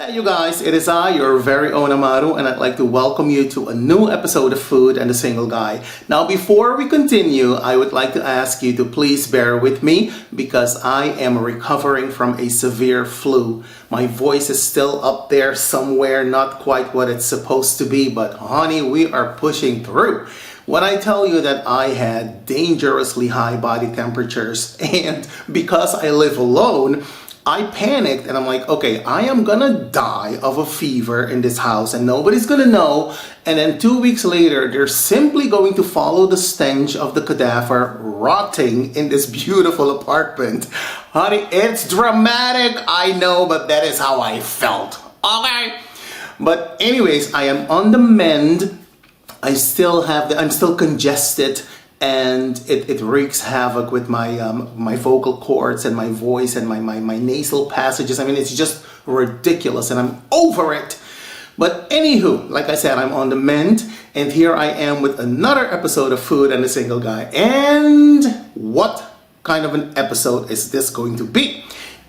Yeah, you guys, it is I, your very own AMARU, and I'd like to welcome you to a new episode of Food and the Single Guy. Now, before we continue, I would like to ask you to please bear with me because I am recovering from a severe flu. My voice is still up there somewhere, not quite what it's supposed to be, but honey, we are pushing through. When I tell you that I had dangerously high body temperatures, and because I live alone, I panicked and I'm like, okay, I am gonna die of a fever in this house and nobody's gonna know. And then 2 weeks later, they're simply going to follow the stench of the cadaver rotting in this beautiful apartment. Honey, it's dramatic, I know, but that is how I felt. Okay. But anyways, I am on the mend. I'm still congested. And it wreaks havoc with my my vocal cords and my voice and my nasal passages. I mean, it's just ridiculous and I'm over it. But anywho, like I said, I'm on the mend and here I am with another episode of Food and the Single Guy. And what kind of an episode is this going to be?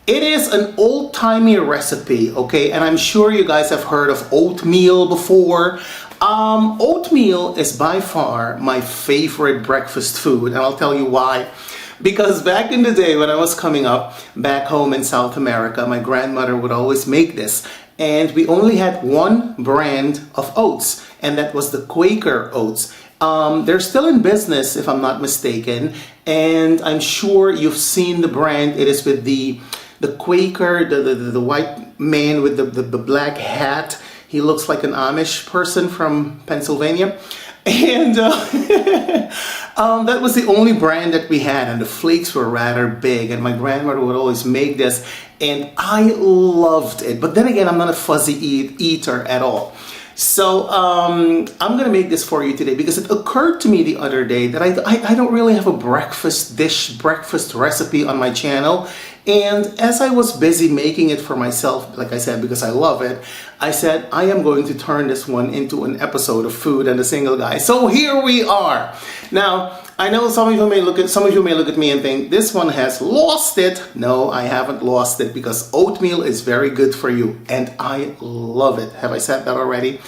It is an old-timey recipe, okay? And I'm sure you guys have heard of oatmeal before. Oatmeal is by far my favorite breakfast food, and I'll tell you why. Because back in the day when I was coming up back home in South America, my grandmother would always make this. And we only had one brand of oats, and that was the Quaker oats. They're still in business, if I'm not mistaken, and I'm sure you've seen the brand. It is with the Quaker, the white man with the black hat. He looks like an Amish person from Pennsylvania. And that was the only brand that we had. And the flakes were rather big. And my grandmother would always make this. And I loved it. But then again, I'm not a fuzzy eater at all. So I'm going to make this for you today because it occurred to me the other day that I don't really have a breakfast recipe on my channel. And as I was busy making it for myself, like I said, because I love it, I said I am going to turn this one into an episode of Food and the Single Guy. So here we are. Now, I know some of you may look at me and think this one has lost it. No, I haven't lost it because oatmeal is very good for you and I love it. Have I said that already?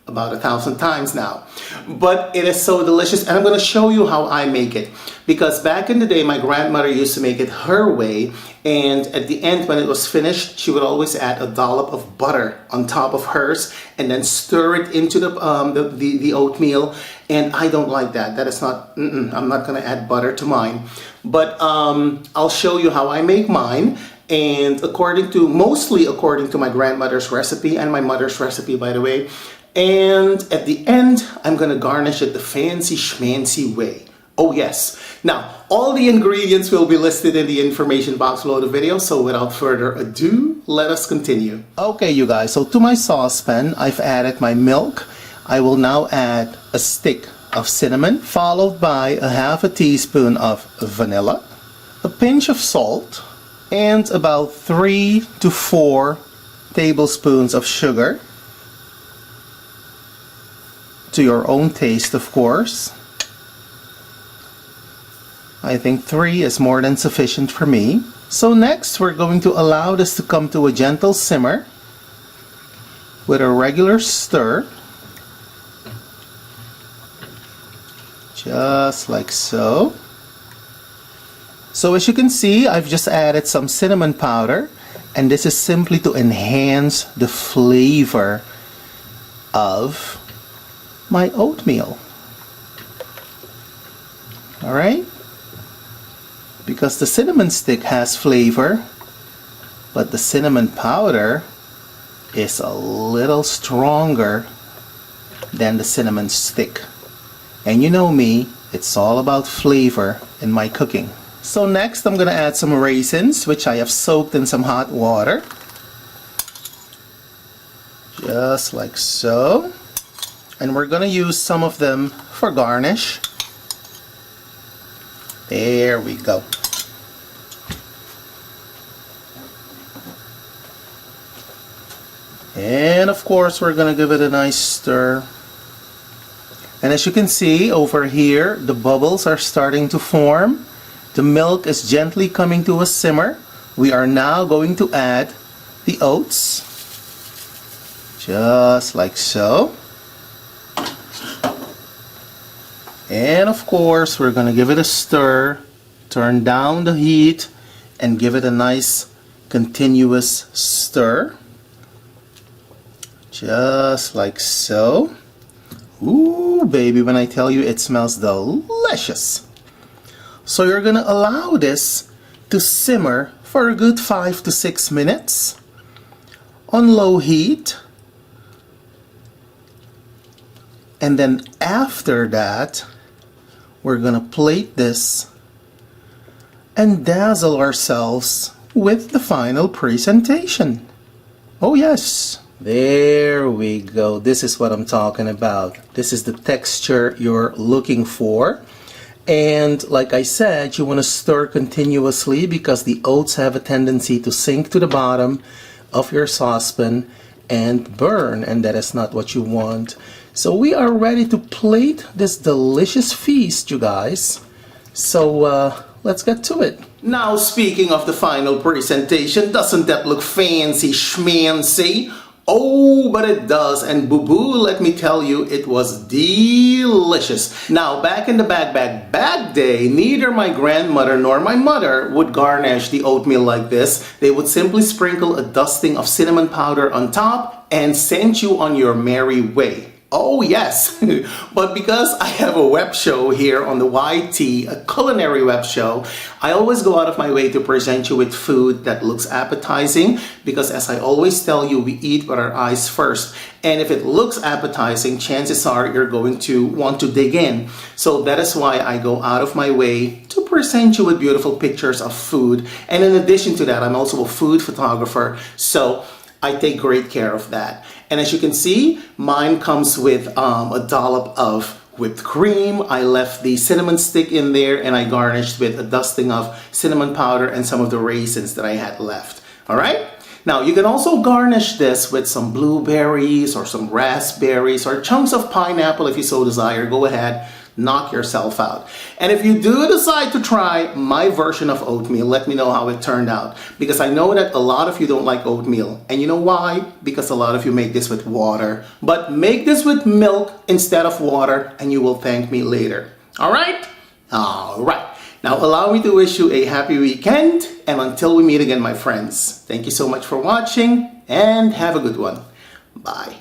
About 1,000 times now. But it is so delicious and I'm going to show you how I make it. Because back in the day, my grandmother used to make it her way, and at the end when it was finished, she would always add a dollop of butter on top of hers and then stir it into the oatmeal. And I don't like that. That is not, I'm not going to add butter to mine. But I'll show you how I make mine. And mostly according to my grandmother's recipe and my mother's recipe, by the way. And at the end, I'm gonna garnish it the fancy schmancy way. Oh yes. Now, all the ingredients will be listed in the information box below the video, so without further ado, let us continue. Okay, you guys, so to my saucepan, I've added my milk. I will now add a stick of cinnamon, followed by a half a teaspoon of vanilla, a pinch of salt, and about 3 to 4 tablespoons of sugar. To your own taste, of course. I think 3 is more than sufficient for me. So next we're going to allow this to come to a gentle simmer with a regular stir. Just like so. So as you can see, I've just added some cinnamon powder, and this is simply to enhance the flavor of my oatmeal. Alright? Because the cinnamon stick has flavor, but the cinnamon powder is a little stronger than the cinnamon stick. And you know me, it's all about flavor in my cooking. So next I'm going to add some raisins, which I have soaked in some hot water. Just like so. And we're going to use some of them for garnish. There we go. And of course we're going to give it a nice stir. And as you can see over here, the bubbles are starting to form. The milk is gently coming to a simmer. We are now going to add the oats. Just like so. And of course, we're going to give it a stir, turn down the heat, and give it a nice continuous stir. Just like so. Ooh, baby, when I tell you it smells delicious. So you're going to allow this to simmer for a good 5 to 6 minutes on low heat. And then after that, we're gonna plate this and dazzle ourselves with the final presentation. Oh yes, there we go. This is what I'm talking about. This is the texture you're looking for. And like I said, you want to stir continuously because the oats have a tendency to sink to the bottom of your saucepan and burn, and that is not what you want. So we are ready to plate this delicious feast, you guys. So let's get to it. Now, speaking of the final presentation, doesn't that look fancy schmancy? Oh, but it does, and boo-boo, let me tell you, it was delicious. Now, back in the bag day, neither my grandmother nor my mother would garnish the oatmeal like this. They would simply sprinkle a dusting of cinnamon powder on top and send you on your merry way. Oh yes, but because I have a web show here on the YT, a culinary web show, I always go out of my way to present you with food that looks appetizing, because as I always tell you, we eat with our eyes first. And if it looks appetizing, chances are you're going to want to dig in. So that is why I go out of my way to present you with beautiful pictures of food. And in addition to that, I'm also a food photographer, so I take great care of that. And as you can see, mine comes with a dollop of whipped cream. I left the cinnamon stick in there, and I garnished with a dusting of cinnamon powder and some of the raisins that I had left. All right? Now, you can also garnish this with some blueberries or some raspberries or chunks of pineapple if you so desire. Go ahead. Knock yourself out. And if you do decide to try my version of oatmeal, let me know how it turned out, because I know that a lot of you don't like oatmeal. And you know why? Because a lot of you make this with water. But make this with milk instead of water, and you will thank me later. All right? All right. Now allow me to wish you a happy weekend, and until we meet again, my friends, thank you so much for watching, and have a good one. Bye.